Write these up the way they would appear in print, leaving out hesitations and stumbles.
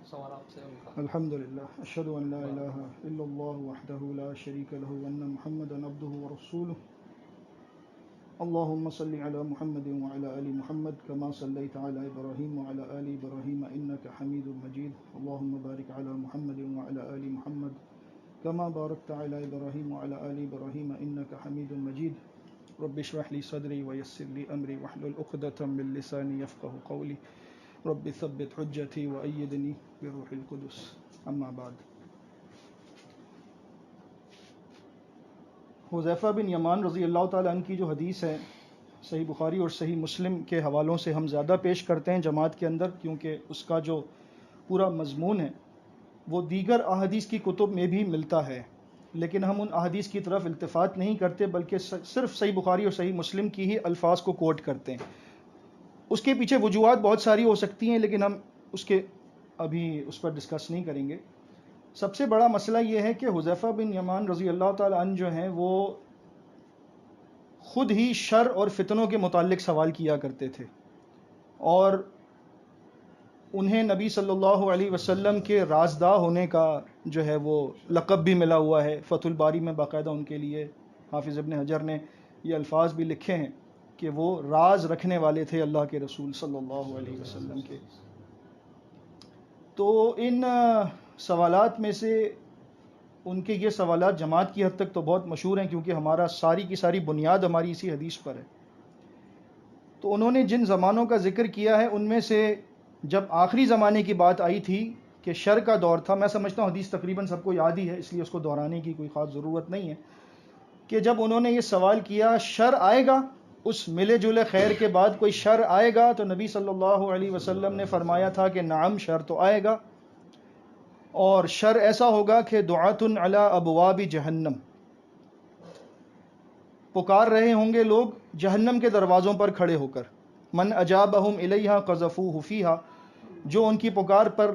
سوال آپ سے ان کا الحمدللہ اشہد ان لا الہ الا اللہ وحدہ لا شریک لہ وان محمدا عبدہ ورسولہ اللہم صلی علی محمد وعلی آل محمد کما صلیت علی ابراہیم وعلی آل ابراہیم انک حمید مجید اللہم بارک علی محمد وعلی آل محمد کما بارکت علی ابراہیم وعلی آل ابراہیم انک حمید مجید رب اشرح لی صدری ویسر لی امری واحلل عقدۃ من لسانی یفقهوا قولی رب ثبت حجتی وأیدنی بروح القدس اما بعد. حذیفہ بن یمان رضی اللہ تعالیٰ عنہ کی جو حدیث ہے صحیح بخاری اور صحیح مسلم کے حوالوں سے ہم زیادہ پیش کرتے ہیں جماعت کے اندر، کیونکہ اس کا جو پورا مضمون ہے وہ دیگر احادیث کی کتب میں بھی ملتا ہے، لیکن ہم ان احادیث کی طرف التفات نہیں کرتے بلکہ صرف صحیح بخاری اور صحیح مسلم کی ہی الفاظ کو کوٹ کرتے ہیں. اس کے پیچھے وجوہات بہت ساری ہو سکتی ہیں، لیکن ہم ابھی اس پر ڈسکس نہیں کریں گے. سب سے بڑا مسئلہ یہ ہے کہ حذیفہ بن یمان رضی اللہ تعالیٰ عنہ جو ہیں وہ خود ہی شر اور فتنوں کے متعلق سوال کیا کرتے تھے، اور انہیں نبی صلی اللہ علیہ وسلم کے رازداں ہونے کا جو ہے وہ لقب بھی ملا ہوا ہے. فتح الباری میں باقاعدہ ان کے لیے حافظ ابن حجر نے یہ الفاظ بھی لکھے ہیں کہ وہ راز رکھنے والے تھے اللہ کے رسول صلی اللہ علیہ وسلم کے. تو ان سوالات میں سے ان کے یہ سوالات جماعت کی حد تک تو بہت مشہور ہیں، کیونکہ ہمارا ساری کی ساری بنیاد ہماری اسی حدیث پر ہے. تو انہوں نے جن زمانوں کا ذکر کیا ہے ان میں سے جب آخری زمانے کی بات آئی تھی کہ شر کا دور تھا، میں سمجھتا ہوں حدیث تقریباً سب کو یاد ہی ہے، اس لیے اس کو دہرانے کی کوئی خاص ضرورت نہیں ہے، کہ جب انہوں نے یہ سوال کیا شر آئے گا، اس ملے جلے خیر کے بعد کوئی شر آئے گا، تو نبی صلی اللہ علیہ وسلم نے فرمایا تھا کہ نعم شر تو آئے گا، اور شر ایسا ہوگا کہ دعات علی ابواب جہنم، پکار رہے ہوں گے لوگ جہنم کے دروازوں پر کھڑے ہو کر، من اجابہم الیہا قذفوہ فیہا، جو ان کی پکار پر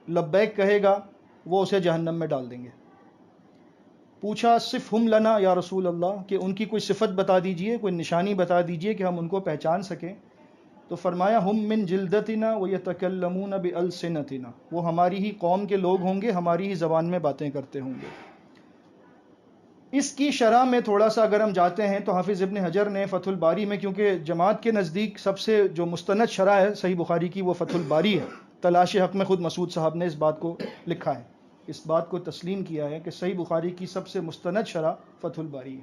لبیک کہے گا وہ اسے جہنم میں ڈال دیں گے. پوچھا صفہم لنا یا رسول اللہ، کہ ان کی کوئی صفت بتا دیجئے، کوئی نشانی بتا دیجئے کہ ہم ان کو پہچان سکیں. تو فرمایا ہم من جلدتنا ویتکلمون بالسنتنا، وہ ہماری ہی قوم کے لوگ ہوں گے، ہماری ہی زبان میں باتیں کرتے ہوں گے. اس کی شرح میں تھوڑا سا اگر ہم جاتے ہیں تو حافظ ابن حجر نے فتح الباری میں، کیونکہ جماعت کے نزدیک سب سے جو مستند شرح ہے صحیح بخاری کی وہ فتح الباری ہے، تلاش حق میں خود مسعود صاحب نے اس بات کو لکھا ہے، اس بات کو تسلیم کیا ہے کہ صحیح بخاری کی سب سے مستند شرح فتح الباری ہے.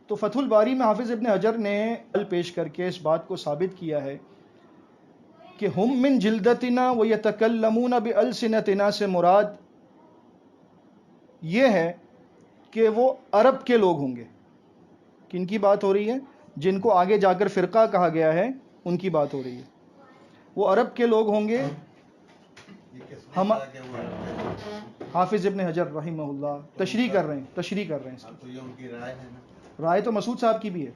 تو فتح الباری میں حافظ ابن حجر نے حل پیش کر کے اس بات کو ثابت کیا ہے کہ ہم من جلدتنا ویتکلمون بالسنتنا سے مراد یہ ہے کہ وہ عرب کے لوگ ہوں گے. کن کی بات ہو رہی ہے؟ جن کو آگے جا کر فرقہ کہا گیا ہے ان کی بات ہو رہی ہے. وہ عرب کے لوگ ہوں گے. ہم حافظ ابن حجر رحمہ اللہ تشریح کر رہے ہیں اس کی. رائے تو مسعود صاحب کی بھی ہے،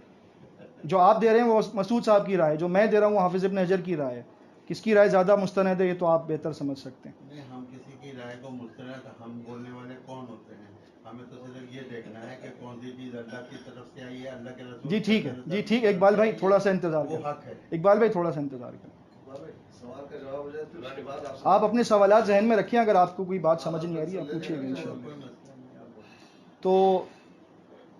جو آپ دے رہے ہیں وہ مسعود صاحب کی رائے ہے، جو میں دے رہا ہوں وہ حافظ ابن حجر کی رائے ہے. کس کی رائے زیادہ مستند ہے یہ تو آپ بہتر سمجھ سکتے ہیں. ہم کسی کی رائے کو مستند، ہم بولنے والے کون ہوتے ہیں؟ ہمیں تو صرف یہ دیکھنا ہے کہ کون سی چیز اللہ کی طرف سے آئی ہے، اللہ کے رسول. جی ٹھیک ہے اقبال بھائی تھوڑا سا انتظار کریں. اقبال بھائی تھوڑا سا انتظار کریں. سوال کا جواب ہو جائے تو اس کے بعد آپ اپنے سوالات ذہن میں رکھیں، اگر آپ کو کوئی بات سمجھ نہیں آ رہی آپ پوچھیے گا انشاءاللہ. تو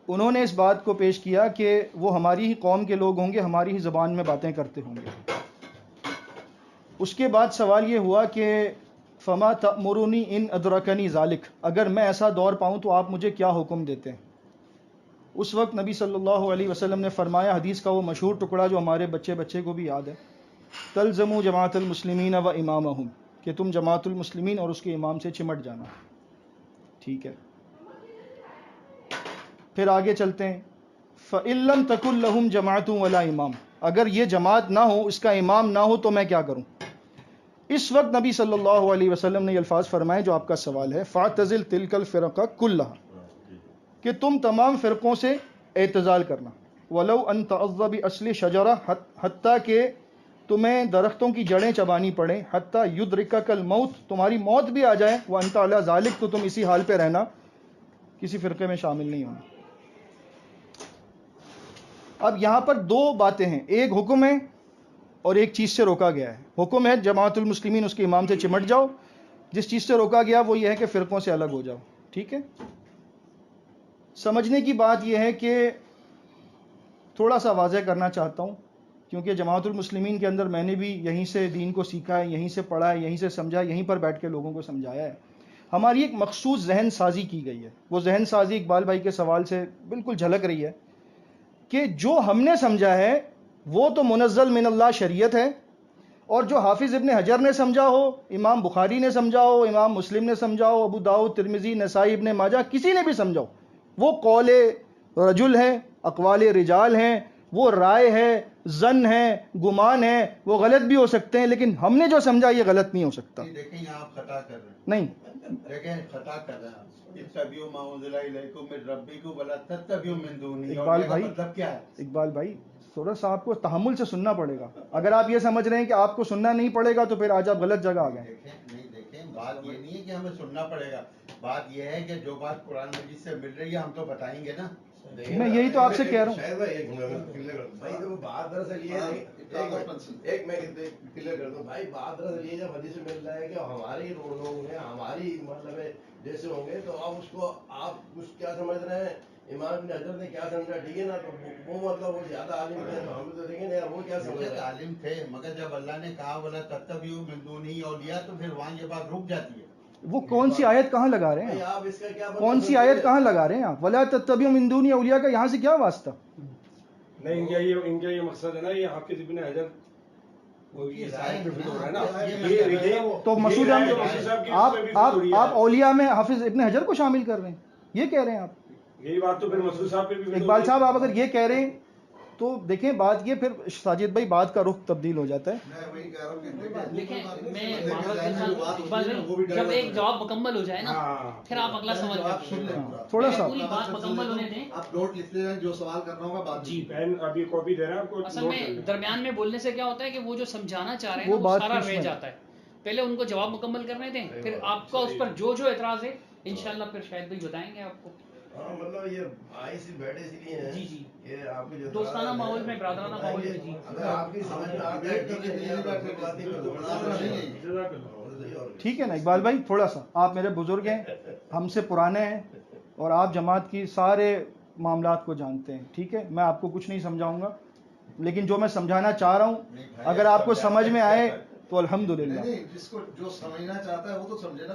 انہوں نے اس بات کو پیش کیا کہ وہ ہماری ہی قوم کے لوگ ہوں گے، ہماری ہی زبان میں باتیں کرتے ہوں گے. اس کے بعد سوال یہ ہوا کہ فما تأمرنی ان ادرکنی ذالک، اگر میں ایسا دور پاؤں تو آپ مجھے کیا حکم دیتے ہیں؟ اس وقت نبی صلی اللہ علیہ وسلم نے فرمایا، حدیث کا وہ مشہور ٹکڑا جو ہمارے بچے کو بھی یاد ہے، تلزموا جماعت المسلمین و امامہم، کہ تم جماعت المسلمین اور اس کے امام سے چمٹ جانا. ٹھیک ہے، پھر آگے چلتے ہیں. فَإِن لَّمْ تَكُن لَّهُمْ جَمَاعَةٌ وَلَا امام، اگر یہ جماعت نہ ہو، اس کا امام نہ ہو تو میں کیا کروں؟ اس وقت نبی صلی اللہ علیہ وسلم نے یہ الفاظ فرمائے جو آپ کا سوال ہے، فَاعْتَزِلْ تِلْكَ الْفِرَقَ كُلَّهَا، کہ تم تمام فرقوں سے اعتزال کرنا. وَلَوْ أَن تَعَضَّ بِأَصْلِ شَجَرَةٍ، حتیٰ کہ تمہیں درختوں کی جڑیں چبانی پڑیں. حتیٰ یدرکک الموت، تمہاری موت بھی آ جائے. وَأَنْتَ عَلَى ذَلِكَ، تو تم اسی حال پہ رہنا، کسی فرقے میں شامل نہیں ہونا. اب یہاں پر دو باتیں ہیں، ایک حکم ہے اور ایک چیز سے روکا گیا ہے. حکم ہے جماعت المسلمین اس کے امام سے چمٹ جاؤ. جس چیز سے روکا گیا وہ یہ ہے کہ فرقوں سے الگ ہو جاؤ. ٹھیک ہے. سمجھنے کی بات یہ ہے کہ تھوڑا سا واضح کرنا چاہتا ہوں، کیونکہ جماعت المسلمین کے اندر میں نے بھی یہیں سے دین کو سیکھا ہے، یہیں سے پڑھا ہے، یہیں سے سمجھا ہے، یہیں پر بیٹھ کے لوگوں کو سمجھایا ہے. ہماری ایک مخصوص ذہن سازی کی گئی ہے. وہ ذہن سازی اقبال بھائی کے سوال سے بالکل جھلک رہی ہے کہ جو ہم نے سمجھا ہے وہ تو منزل من اللہ شریعت ہے، اور جو حافظ ابن حجر نے سمجھا ہو، امام بخاری نے سمجھا ہو، امام مسلم نے سمجھا ہو، ابو داؤد، ترمذی، نسائی، ابن ماجہ، کسی نے بھی سمجھا ہو، وہ قول رجل ہے، اقوال رجال ہیں، وہ رائے ہے، ظن ہے، گمان ہے، وہ غلط بھی ہو سکتے ہیں، لیکن ہم نے جو سمجھا یہ غلط نہیں ہو سکتا. دیکھیں یہاں آپ خطا کر رہے ہیں. نہیں، دیکھیں خطا کر رہے ہیں. اتبعوا ما انزل الیکم من ربکم ولا تتبعوا من دونہ. اقبال اور بھائی، یہ مطلب کیا ہے؟ اقبال بھائی تھوڑا سا آپ کو تحمل سے سننا پڑے گا. اگر آپ یہ سمجھ رہے ہیں کہ آپ کو سننا نہیں پڑے گا تو پھر آج آپ غلط جگہ آ گئے. دیکھیں بات یہ نہیں ہے کہ ہمیں سننا پڑے گا. بات یہ ہے کہ جو بات قرآن مجید سے مل رہی ہے ہم تو بتائیں گے نا. میں یہی تو آپ سے کہہ رہا ہوں. شاید بھائی بات دراصل یہ ہے، ایک میں کلیئر کر دوں بھائی، بات دراصل یہ جب حدیث سے مل رہا ہے کہ ہماری لوگ ہیں، ہماری مطلب جیسے ہوں گے، تو اب اس کو آپ کچھ کیا سمجھ رہے ہیں، امام ابن حجر نے کیا سمجھا، ٹھیک ہے نا، تو وہ مطلب وہ زیادہ عالم تھے، ہم تو دیکھیں نا وہ کیا سمجھ رہے ہیں. عالم تھے، مگر جب اللہ نے کہا ولا تتبعوا من دونہ اولیاء تو پھر وہاں یہ بات رک جاتی ہے. وہ کون سی آیت کہاں لگا رہے بھائی ہیں؟ آپ اس کا کیا کون سی آیت کہاں لگا رہے ہیں آپ؟ ولا تتبعوا من دونہ اولیاء کا یہاں سے کیا واسطہ؟ نہیں، ان کا یہ مقصد ہے نا، یہ حافظ ابن حجر تو مسعود آپ اولیاء میں حافظ ابن حجر کو شامل کر رہے ہیں، یہ کہہ رہے ہیں آپ؟ یہی بات تو پھر مسعود صاحب پہ بھی اقبال صاحب آپ اگر یہ کہہ رہے ہیں تو دیکھیں بات یہ، پھر ساجد بھائی بات کا رخ تبدیل ہو جاتا ہے. دیکھیں میں جب ایک جواب مکمل ہو جائے نا پھر آپ اگلا سوال تھوڑا سا پوری بات مکمل ہونے دیں. آپ نوٹ لکھ لیں، جو سوال کر رہا ہوں بات جی پین ابھی کاپی دے رہے ہیں آپ کو. اصل میں درمیان میں بولنے سے کیا ہوتا ہے کہ وہ جو سمجھانا چاہ رہے ہیں وہ وہ بات سارا کس رہ میں؟ جاتا ہے. پہلے ان کو جواب مکمل کرنے دیں، پھر آپ کا اس پر جو اعتراض ہے انشاءاللہ پھر شاید بھائی بتائیں گے آپ کو. ہاں مطلب یہ آئی سی بیٹھے اس لیے ہیں جی جی کہ آپ کو جو دوستانہ ماحول میں، برادرانہ ماحول میں. جی اگر آپ کی سمجھ میں آ جائے ٹھیک ہے. ٹھیک ہے نا اقبال بھائی، تھوڑا سا آپ میرے بزرگ ہیں، ہم سے پرانے ہیں، اور آپ جماعت کی سارے معاملات کو جانتے ہیں. ٹھیک ہے، میں آپ کو کچھ نہیں سمجھاؤں گا، لیکن جو میں سمجھانا چاہ رہا ہوں اگر آپ کو سمجھ میں آئے تو الحمدللہ. جس کو جو سمجھنا چاہتا ہے وہ تو سمجھے نا.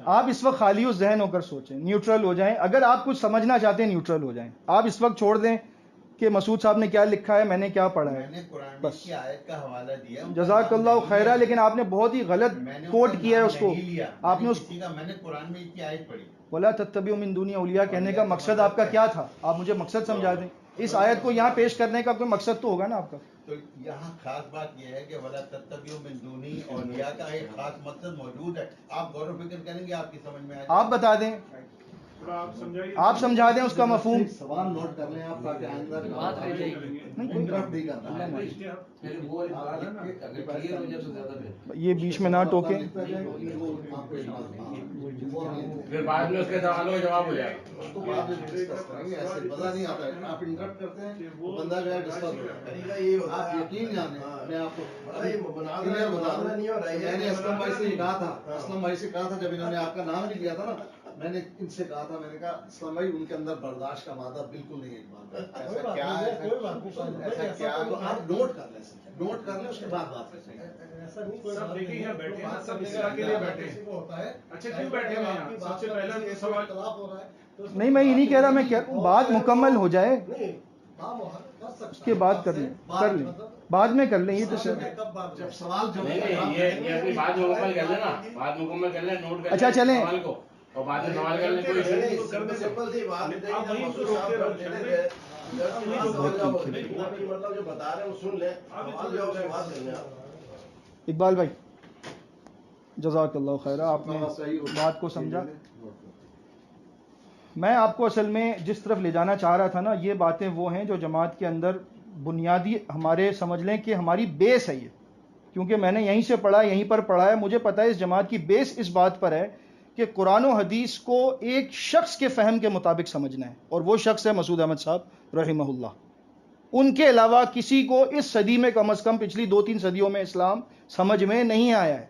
آپ اس وقت خالی و ذہن ہو کر سوچیں، نیوٹرل ہو جائیں. اگر آپ کچھ سمجھنا چاہتے ہیں نیوٹرل ہو جائیں. آپ اس وقت چھوڑ دیں کہ مسعود صاحب نے کیا لکھا ہے، میں نے کیا پڑھا ہے. بس کی آیت کا حوالہ دیا، جزاک اللہ خیرہ، لیکن آپ نے بہت ہی غلط کوٹ کیا ہے اس کو. آپ نے اس میں نے قرآن میں کی آیت پڑھی. ولا تتبعوا من دونہ اولیاء کہنے کا مقصد آپ کا کیا تھا؟ آپ مجھے مقصد سمجھا دیں. اس آیت کو یہاں پیش کرنے کا کوئی مقصد تو ہوگا نا آپ کا. تو یہاں خاص بات یہ ہے کہ ولا تتبعوا من دونہ اولیاء کا ایک خاص مقصد موجود ہے. آپ غور و فکر کریں گے آپ کی سمجھ میں آئے گا. آپ بتا دیں، آپ سمجھا دیں اس کا مفہوم. سوال نوٹ کر لیں آپ تاکہ آئندہ بات رہ جائے گی. انٹرپٹ نہیں کرنا. یہ بیچ میں نہ ٹوکیں. پھر بعد میں اس کے سوالوں کا جواب ہو جائے گا. اس کو بعد میں ڈسکس کریں گے. ایسے مزہ نہیں آتا ہے. آپ انٹرپٹ کرتے ہیں وہ بندہ جو ہے ڈسکس ہو جاتا ہے. آپ یقین جانیں، میں آپ کو کلیئر بتا دوں. میں نے اسلم بھائی سے کہا تھا، اسلم بھائی سے کہا تھا جب انہوں نے آپ کا نام نہیں لیا تھا نا، میں نے ان سے کہا تھا، میں نے کہا اسلم بھائی ان کے اندر برداشت کا مادہ بالکل نہیں ہے. ایسا کیا ہے، ایسا کیا ہے، تو آپ نوٹ کر لیں، نوٹ کر لیں، اس کے بعد بات کریں گے. سب دیکھیں یہاں بیٹھے ہیں، سب اس طرح کے لیے بیٹھے ہیں. اچھا کیوں بیٹھے ہیں یہاں؟ سب سے پہلا سوال. نہیں میں یہ نہیں کہہ رہا، میں کہہ رہا ہوں بات مکمل ہو جائے اس کے بعد کر لیں بعد میں کر لیں. یہ تو جب سوال جو یہ اپنی بات مکمل کر لیں نا، بات مکمل کر لیں، نوٹ کر لیں. اچھا چلیں، سوال کو اور بعد میں سوال کر لیں. کوئی سمپل سی بات مطلب جو بتا رہے ہیں وہ سن لیں. اقبال بھائی جزاک اللہ خیرہ، آپ نے بات کو سمجھا. میں آپ کو اصل میں جس طرف لے جانا چاہ رہا تھا نا، یہ باتیں وہ ہیں جو جماعت کے اندر بنیادی ہمارے سمجھ لیں کہ ہماری بیس ہے یہ، کیونکہ میں نے یہیں سے پڑھا، یہیں پر پڑھا ہے. مجھے پتہ ہے اس جماعت کی بیس اس بات پر ہے کہ قرآن و حدیث کو ایک شخص کے فہم کے مطابق سمجھنا ہے، اور وہ شخص ہے مسعود احمد صاحب رحمہ اللہ. ان کے علاوہ کسی کو اس صدی میں کم از کم پچھلی 2-3 صدیوں میں اسلام سمجھ میں نہیں آیا ہے،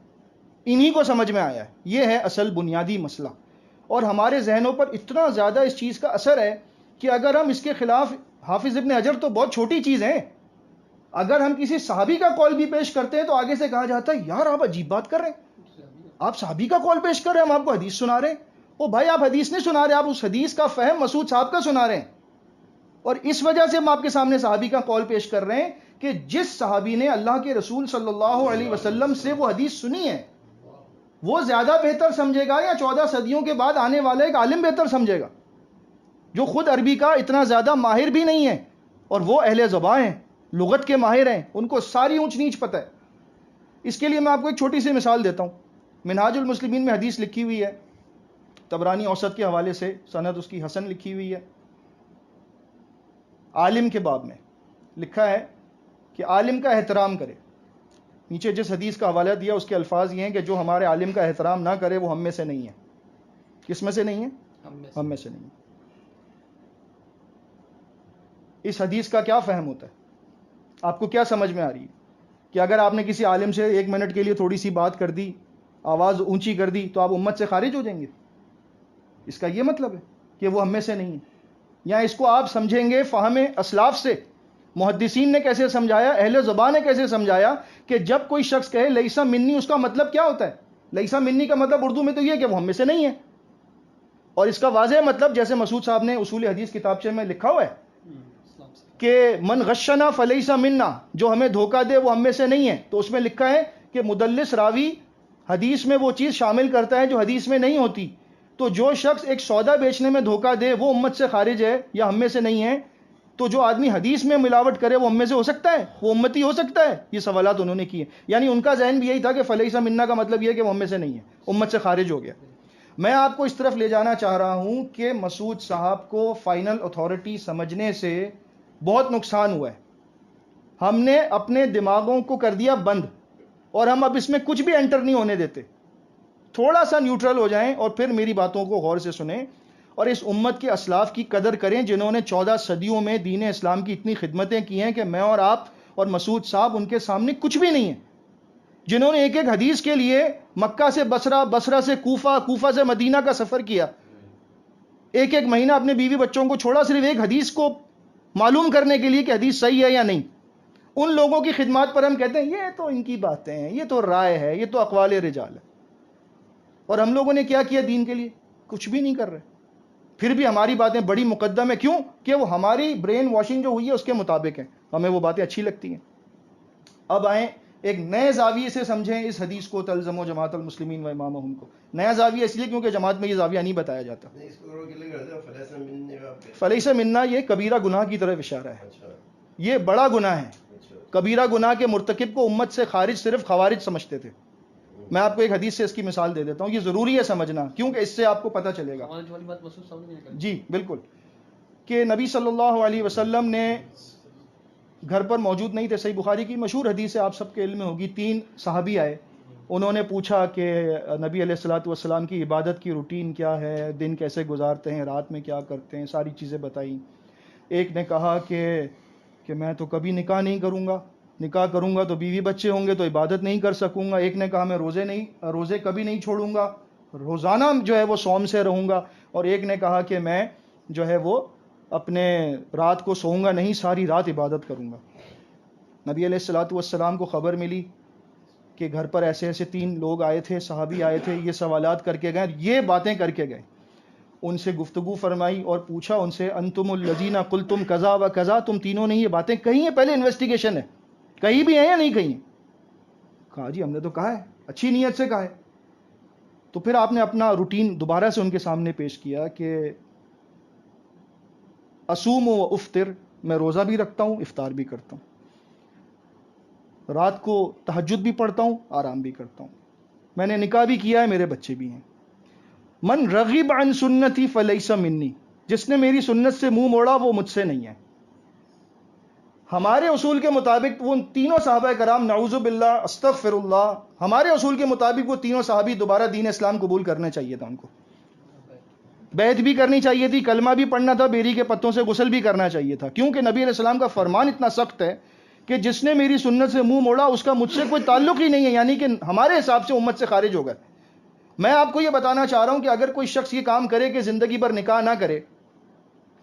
انہی کو سمجھ میں آیا ہے. یہ ہے اصل بنیادی مسئلہ. اور ہمارے ذہنوں پر اتنا زیادہ اس چیز کا اثر ہے کہ اگر ہم اس کے خلاف، حافظ ابن حجر تو بہت چھوٹی چیز ہیں، اگر ہم کسی صحابی کا قول بھی پیش کرتے ہیں تو آگے سے کہا جاتا ہے یار آپ عجیب بات کر رہے ہیں، آپ صحابی کا قول پیش کر رہے ہیں، ہم آپ کو حدیث سنا رہے ہیں. او بھائی آپ حدیث نہیں سنا رہے، آپ اس حدیث کا فہم مسعود صاحب کا سنا رہے ہیں. اور اس وجہ سے ہم آپ کے سامنے صحابی کا قول پیش کر رہے ہیں کہ جس صحابی نے اللہ کے رسول صلی اللہ علیہ وسلم سے وہ حدیث سنی ہے وہ زیادہ بہتر سمجھے گا یا 14 صدیوں کے بعد آنے والا ایک عالم بہتر سمجھے گا جو خود عربی کا اتنا زیادہ ماہر بھی نہیں ہے اور وہ اہل زبان ہیں، لغت کے ماہر ہیں، ان کو ساری اونچ نیچ پتہ ہے. اس کے لیے میں آپ کو ایک چھوٹی سی مثال دیتا ہوں. منہاج المسلمین میں حدیث لکھی ہوئی ہے، طبرانی اوسط کے حوالے سے، سند اس کی حسن لکھی ہوئی ہے. عالم کے باب میں لکھا ہے کہ عالم کا احترام کرے. نیچے جس حدیث کا حوالہ دیا اس کے الفاظ یہ ہیں کہ جو ہمارے عالم کا احترام نہ کرے وہ ہم میں سے نہیں ہے. کس میں سے نہیں ہے؟ ہم میں سے نہیں ہے. اس حدیث کا کیا فہم ہوتا ہے؟ آپ کو کیا سمجھ میں آ رہی ہے کہ اگر آپ نے کسی عالم سے 1 منٹ کے لیے تھوڑی سی بات کر دی، آواز اونچی کر دی، تو آپ امت سے خارج ہو جائیں گے؟ اس کا یہ مطلب ہے کہ وہ ہم میں سے نہیں ہے. یا اس کو آپ سمجھیں گے فہم اسلاف سے. محدثین نے کیسے سمجھایا، اہل زبان نے کیسے سمجھایا کہ جب کوئی شخص کہے لیسا منی، اس کا مطلب کیا ہوتا ہے؟ لیسا منی کا مطلب اردو میں تو یہ کہ وہ ہم میں سے نہیں ہے. اور اس کا واضح مطلب جیسے مسعود صاحب نے اصول حدیث کتابچے میں لکھا ہوا ہے کہ من غشنا فلیسا منا، جو ہمیں دھوکہ دے وہ ہم میں سے نہیں ہے. تو اس میں لکھا ہے کہ مدلس راوی حدیث میں وہ چیز شامل کرتا ہے جو حدیث میں نہیں ہوتی. تو جو شخص ایک سودا بیچنے میں دھوکہ دے وہ امت سے خارج ہے یا ہم میں سے نہیں ہے. تو جو آدمی حدیث میں ملاوٹ کرے وہ ہم میں سے ہو سکتا ہے، وہ امتی ہو سکتا ہے. یہ سوالات انہوں نے کیے. یعنی ان کا ذہن بھی یہی تھا کہ فلیسا منا کا مطلب یہ کہ وہ ہم میں سے نہیں ہے، امت سے خارج ہو گیا. میں آپ کو اس طرف لے جانا چاہ رہا ہوں کہ مسعود صاحب کو فائنل اتھارٹی سمجھنے سے بہت نقصان ہوا ہے. ہم نے اپنے دماغوں کو کر دیا بند اور ہم اب اس میں کچھ بھی انٹر نہیں ہونے دیتے. تھوڑا سا نیوٹرل ہو جائیں اور پھر میری باتوں کو غور سے سنیں اور اس امت کے اسلاف کی قدر کریں جنہوں نے 14 صدیوں میں دین اسلام کی اتنی خدمتیں کی ہیں کہ میں اور آپ اور مسعود صاحب ان کے سامنے کچھ بھی نہیں ہیں. جنہوں نے ایک ایک حدیث کے لیے مکہ سے بصرہ، بصرہ سے کوفہ، کوفہ سے مدینہ کا سفر کیا، ایک ایک مہینہ اپنے بیوی بچوں کو چھوڑا صرف ایک حدیث کو معلوم کرنے کے لیے کہ حدیث صحیح ہے یا نہیں. ان لوگوں کی خدمات پر ہم کہتے ہیں یہ تو ان کی باتیں ہیں، یہ تو رائے ہے، یہ تو اقوال رجال ہے. اور ہم لوگوں نے کیا کیا دین کے لیے؟ کچھ بھی نہیں کر رہے. پھر بھی ہماری باتیں بڑی مقدم ہے. کیوں؟ کہ وہ ہماری برین واشنگ جو ہوئی ہے اس کے مطابق ہے، ہمیں وہ باتیں اچھی لگتی ہیں. اب آئیں ایک نئے زاویے سے سمجھیں اس حدیث کو، تلزم و جماعت المسلمین و امامہم کو. نیا زاویہ اس لیے کیونکہ جماعت میں یہ زاویہ نہیں بتایا جاتا. فلیس منا یہ کبیرہ گناہ کی طرف اشارہ ہے. یہ بڑا گناہ ہے. کبیرہ گناہ کے مرتکب کو امت سے خارج صرف خوارج سمجھتے تھے. میں آپ کو ایک حدیث سے اس کی مثال دے دیتا ہوں، یہ ضروری ہے سمجھنا کیونکہ اس سے آپ کو پتہ چلے گا. جی بالکل، کہ نبی صلی اللہ علیہ وسلم نے گھر پر موجود نہیں تھے. صحیح بخاری کی مشہور حدیث ہے، آپ سب کے علم میں ہوگی. 3 صحابی آئے، انہوں نے پوچھا کہ نبی علیہ الصلوۃ والسلام کی عبادت کی روٹین کیا ہے، دن کیسے گزارتے ہیں، رات میں کیا کرتے ہیں، ساری چیزیں بتائیں. ایک نے کہا کہ میں تو کبھی نکاح نہیں کروں گا، نکاح کروں گا تو بیوی بچے ہوں گے تو عبادت نہیں کر سکوں گا. ایک نے کہا میں روزے کبھی نہیں چھوڑوں گا، روزانہ جو ہے وہ صوم سے رہوں گا. اور ایک نے کہا کہ میں جو ہے وہ اپنے رات کو سوؤں گا نہیں، ساری رات عبادت کروں گا. نبی علیہ الصلوۃ والسلام کو خبر ملی کہ گھر پر ایسے ایسے 3 لوگ آئے تھے، صحابی آئے تھے، یہ سوالات کر کے گئے، یہ باتیں کر کے گئے. ان سے گفتگو فرمائی اور پوچھا ان سے انتم الذین قلتم کذا و کذا، تم تینوں نے یہ باتیں کہی ہیں؟ پہلے انویسٹیگیشن ہے، کہیں بھی ہیں یا نہیں کہیں؟ کہا جی ہم نے تو کہا ہے، اچھی نیت سے کہا ہے. تو پھر آپ نے اپنا روٹین دوبارہ سے ان کے سامنے پیش کیا کہ اصوم و افطر، میں روزہ بھی رکھتا ہوں، افطار بھی کرتا ہوں، رات کو تہجد بھی پڑھتا ہوں، آرام بھی کرتا ہوں، میں نے نکاح بھی کیا ہے، میرے بچے بھی ہیں. من رغب عن سنتی فلیس منی، جس نے میری سنت سے منہ موڑا وہ مجھ سے نہیں ہے. ہمارے اصول کے مطابق وہ تینوں صحابہ کرام، نعوذ باللہ استغفر اللہ، ہمارے اصول کے مطابق وہ تینوں صحابی دوبارہ دین اسلام قبول کرنا چاہیے تھا ان کو. بیعت بھی کرنی چاہیے تھی، کلمہ بھی پڑھنا تھا، بیری کے پتوں سے غسل بھی کرنا چاہیے تھا، کیونکہ نبی علیہ السلام کا فرمان اتنا سخت ہے کہ جس نے میری سنت سے منہ موڑا اس کا مجھ سے کوئی تعلق ہی نہیں ہے، یعنی کہ ہمارے حساب سے امت سے خارج ہو گئے۔ میں آپ کو یہ بتانا چاہ رہا ہوں کہ اگر کوئی شخص یہ کام کرے کہ زندگی بھر نکاح نہ کرے،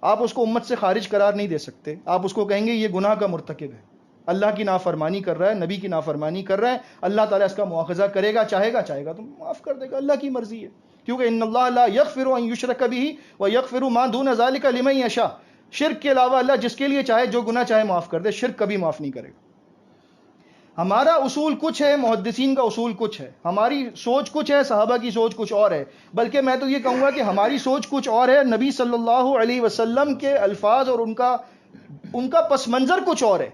آپ اس کو امت سے خارج قرار نہیں دے سکتے، آپ اس کو کہیں گے یہ گناہ کا مرتکب ہے، اللہ کی نافرمانی کر رہا ہے، نبی کی نافرمانی کر رہا ہے، اللہ تعالیٰ اس کا مواخذہ کرے گا، چاہے گا تو معاف کر دے گا، اللہ کی مرضی ہے، کیونکہ ان اللہ لا یغفر ان یشرک بہ ویغفر ما دون ذلک لمن یشاء، شرک کے علاوہ اللہ جس کے لیے چاہے جو گناہ چاہے معاف کر دے، شرک کبھی معاف نہیں کرے گا۔ ہمارا اصول کچھ ہے، محدثین کا اصول کچھ ہے، ہماری سوچ کچھ ہے، صحابہ کی سوچ کچھ اور ہے، بلکہ میں تو یہ کہوں گا کہ ہماری سوچ کچھ اور ہے، نبی صلی اللہ علیہ وسلم کے الفاظ اور ان کا پس منظر کچھ اور ہے۔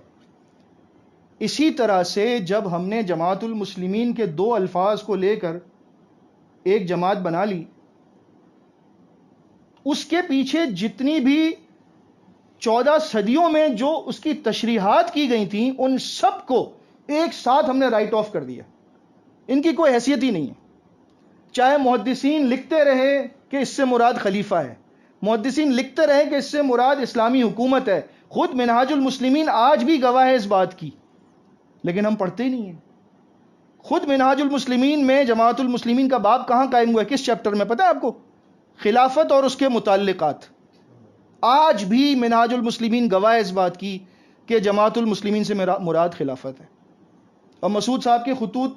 اسی طرح سے جب ہم نے جماعت المسلمین کے 2 الفاظ کو لے کر ایک جماعت بنا لی، اس کے پیچھے جتنی بھی 14 صدیوں میں جو اس کی تشریحات کی گئی تھیں ان سب کو ایک ساتھ ہم نے رائٹ آف کر دیا، ان کی کوئی حیثیت ہی نہیں ہے۔ چاہے محدثین لکھتے رہے کہ اس سے مراد خلیفہ ہے، محدثین لکھتے رہے کہ اس سے مراد اسلامی حکومت ہے، خود منہاج المسلمین آج بھی گواہ ہے اس بات کی، لیکن ہم پڑھتے ہی نہیں ہیں۔ خود منہاج المسلمین میں جماعت المسلمین کا باب کہاں قائم ہوا ہے، کس چیپٹر میں پتہ ہے آپ کو؟ خلافت اور اس کے متعلقات۔ آج بھی منہاج المسلمین گواہ ہے اس بات کی کہ جماعت المسلمین سے مراد خلافت ہے، اور مسعود صاحب کے خطوط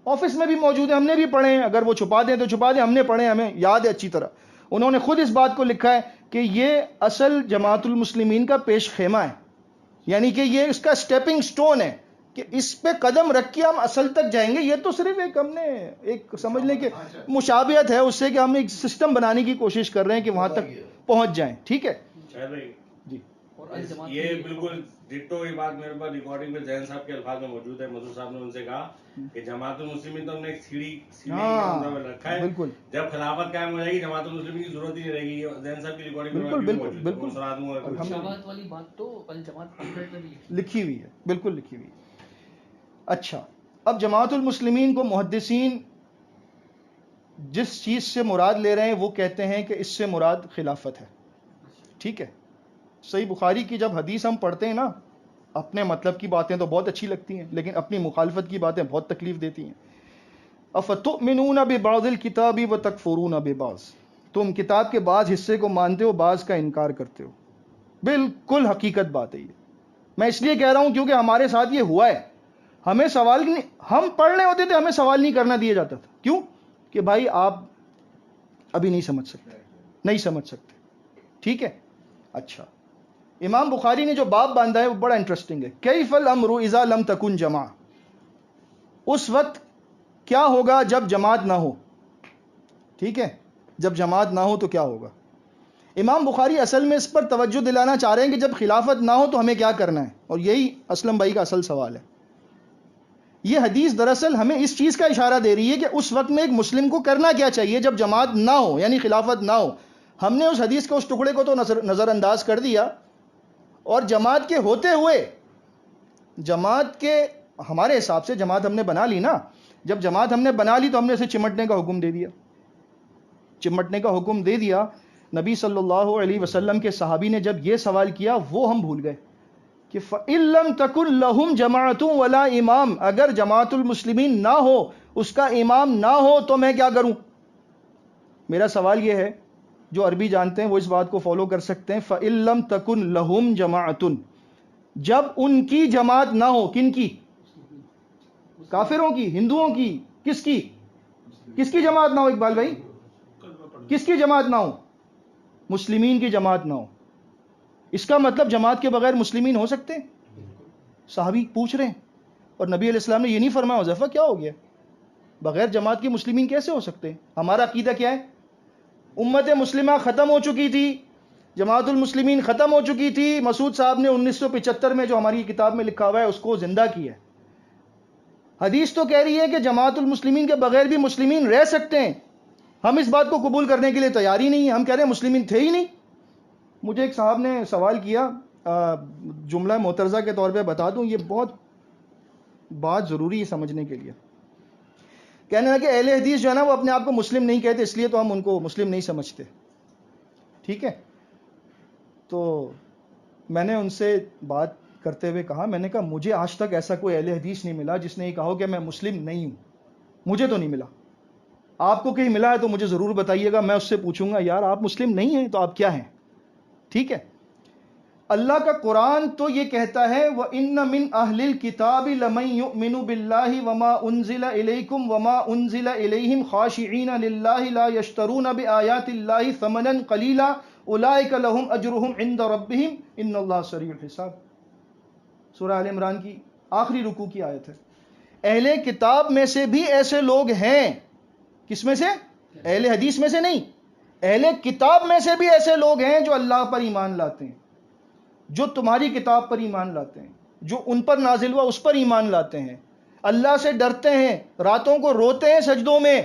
آفس میں بھی موجود ہیں، ہم نے بھی پڑھے ہیں، اگر وہ چھپا دیں تو چھپا دیں، ہم نے پڑھے ہیں، ہمیں یاد ہے اچھی طرح۔ انہوں نے خود اس بات کو لکھا ہے کہ یہ اصل جماعت المسلمین کا پیش خیمہ ہے، یعنی کہ یہ اس کا سٹیپنگ سٹون ہے کہ اس پہ قدم رکھ کے ہم اصل تک جائیں گے۔ یہ تو صرف ہم نے ایک سمجھ لیں کہ مشابہت ہے اس سے کہ ہم ایک سسٹم بنانے کی کوشش کر رہے ہیں کہ وہاں تک پہنچ جائیں، ٹھیک ہے جی۔ یہ بالکل ڈٹو یہ بات میرے پاس ریکارڈنگ میں زین صاحب کے الفاظ میں موجود ہے، مسعود صاحب نے ان سے کہا کہ جماعت المسلمین تو ہم نے ایک سیڑھی میں رکھا ہے، جب خلافت قائم ہو جائے گی جماعت المسلمین کی ضرورت ہی نہیں رہے گی۔ زین صاحب کی ریکارڈنگ میں بالکل شبہات والی بات تو الجماعت پمفلیٹ میں بھی لکھی ہوئی ہے، بالکل لکھی ہوئی ہے۔ اچھا، اب جماعت المسلمین کو محدثین جس چیز سے مراد لے رہے ہیں وہ کہتے ہیں کہ اس سے مراد خلافت ہے، ٹھیک ہے۔ صحیح بخاری کی جب حدیث ہم پڑھتے ہیں نا، اپنے مطلب کی باتیں تو بہت اچھی لگتی ہیں لیکن اپنی مخالفت کی باتیں بہت تکلیف دیتی ہیں۔ افتؤمنون ببعض الکتاب وتکفرون ببعض، تم کتاب کے بعض حصے کو مانتے ہو، بعض کا انکار کرتے ہو۔ بالکل حقیقت بات ہے یہ، میں اس لیے کہہ رہا ہوں کیونکہ ہمارے ساتھ یہ ہوا ہے۔ ہمیں سوال نہیں، ہم پڑھ رہے ہوتے تھے ہمیں سوال نہیں کرنا دیا جاتا تھا، کیوں؟ کہ بھائی آپ ابھی نہیں سمجھ سکتے، ٹھیک ہے۔ اچھا، امام بخاری نے جو باب باندھا ہے وہ بڑا انٹرسٹنگ ہے، کیف الامر اذا لم تکن جماع، اس وقت کیا ہوگا جب جماعت نہ ہو، ٹھیک ہے، جب جماعت نہ ہو تو کیا ہوگا۔ امام بخاری اصل میں اس پر توجہ دلانا چاہ رہے ہیں کہ جب خلافت نہ ہو تو ہمیں کیا کرنا ہے، اور یہی اسلم بھائی کا اصل سوال ہے۔ یہ حدیث دراصل ہمیں اس چیز کا اشارہ دے رہی ہے کہ اس وقت میں ایک مسلم کو کرنا کیا چاہیے جب جماعت نہ ہو، یعنی خلافت نہ ہو۔ ہم نے اس حدیث کے اس ٹکڑے کو تو نظر انداز کر دیا، اور جماعت کے ہوتے ہوئے، جماعت کے ہمارے حساب سے جماعت ہم نے بنا لی نا، جب جماعت ہم نے بنا لی تو ہم نے اسے چمٹنے کا حکم دے دیا، چمٹنے کا حکم دے دیا۔ نبی صلی اللہ علیہ وسلم کے صحابی نے جب یہ سوال کیا وہ ہم بھول گئے کہ فَإِن لَّمْ تَكُن لَّهُمْ جَمَاعَةٌ وَلَا امام، اگر جماعت المسلمین نہ ہو، اس کا امام نہ ہو تو میں کیا کروں؟ میرا سوال یہ ہے، جو عربی جانتے ہیں وہ اس بات کو فالو کر سکتے ہیں، فَإِن لَّمْ تَكُن لَّهُمْ جَمَاعَةٌ، جب ان کی جماعت نہ ہو، کن کی؟ کافروں کی، ہندوؤں کی، کس کی جماعت نہ ہو اقبال بھائی؟ کس کی جماعت نہ ہو؟ مسلمین کی جماعت نہ ہو۔ اس کا مطلب جماعت کے بغیر مسلمین ہو سکتے ہیں؟ صحابی پوچھ رہے ہیں، اور نبی علیہ السلام نے یہ نہیں فرمایا حذیفہ کیا ہو گیا، بغیر جماعت کے مسلمین کیسے ہو سکتے ہیں؟ ہمارا عقیدہ کیا ہے؟ امت مسلمہ ختم ہو چکی تھی، جماعت المسلمین ختم ہو چکی تھی، مسعود صاحب نے 1975 میں جو ہماری کتاب میں لکھا ہوا ہے اس کو زندہ کیا ہے۔ حدیث تو کہہ رہی ہے کہ جماعت المسلمین کے بغیر بھی مسلمین رہ سکتے ہیں، ہم اس بات کو قبول کرنے کے لیے تیار ہی نہیں ہیں، ہم کہہ رہے ہیں مسلمین تھے ہی نہیں۔ مجھے ایک صاحب نے سوال کیا، جملہ معترضہ کے طور پہ بتا دوں، یہ بہت بات ضروری ہے سمجھنے کے لیے۔ کہنے لگا کہ اہل حدیث جو ہے نا وہ اپنے آپ کو مسلم نہیں کہتے، اس لیے تو ہم ان کو مسلم نہیں سمجھتے۔ ٹھیک ہے. تو میں نے ان سے بات کرتے ہوئے کہا، میں نے کہا مجھے آج تک ایسا کوئی اہل حدیث نہیں ملا جس نے یہ کہا ہو کہ میں مسلم نہیں ہوں. مجھے تو نہیں ملا. آپ کو کہیں ملا ہے تو مجھے ضرور بتائیے گا، میں اس سے پوچھوں گا یار آپ مسلم نہیں ہیں تو آپ کیا ہیں. ٹھیک ہے. اللہ کا قرآن تو یہ کہتا ہے وَإِنَّ مِنْ أَهْلِ الْكِتَابِ لَمَنْ يُؤْمِنُ بِاللَّهِ وَمَا أُنزِلَ إِلَيْكُمْ وَمَا أُنزِلَ إِلَيْهِمْ خَاشِعِينَ لِلَّهِ لَا يَشْتَرُونَ بِآيَاتِ اللَّهِ ثَمَنًا قَلِيلًا أُولَٰئِكَ لَهُمْ أَجْرُهُمْ عِندَ رَبِّهِمْ إِنَّ اللَّهَ سَرِيعُ الْحِسَابِ. سورہ آل عمران کی آخری رکوع کی آیت ہے. اہل کتاب میں سے بھی ایسے لوگ ہیں. کس میں سے؟ اہل حدیث میں سے نہیں. اہل کتاب میں سے بھی ایسے لوگ ہیں جو اللہ پر ایمان لاتے ہیں، جو تمہاری کتاب پر ایمان لاتے ہیں، جو ان پر نازل ہوا اس پر ایمان لاتے ہیں، اللہ سے ڈرتے ہیں، راتوں کو روتے ہیں سجدوں میں،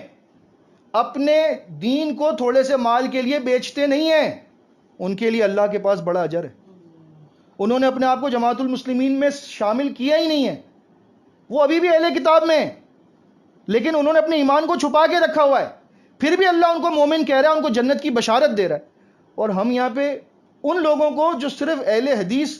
اپنے دین کو تھوڑے سے مال کے لیے بیچتے نہیں ہیں. ان کے لیے اللہ کے پاس بڑا اجر ہے. انہوں نے اپنے آپ کو جماعت المسلمین میں شامل کیا ہی نہیں ہے، وہ ابھی بھی اہل کتاب میں ہیں، لیکن انہوں نے اپنے ایمان کو چھپا کے رکھا ہوا ہے. پھر بھی اللہ ان کو مومن کہہ رہا ہے، ان کو جنت کی بشارت دے رہا ہے. اور ہم یہاں پہ ان لوگوں کو جو صرف اہل حدیث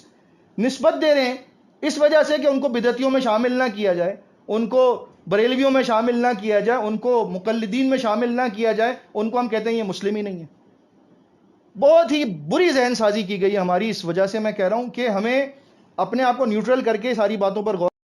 نسبت دے رہے ہیں اس وجہ سے کہ ان کو بدعتیوں میں شامل نہ کیا جائے، ان کو بریلویوں میں شامل نہ کیا جائے، ان کو مقلدین میں شامل نہ کیا جائے، ان کو ہم کہتے ہیں یہ مسلم ہی نہیں ہے. بہت ہی بری ذہن سازی کی گئی ہماری. اس وجہ سے میں کہہ رہا ہوں کہ ہمیں اپنے آپ کو نیوٹرل کر کے ساری باتوں پر غور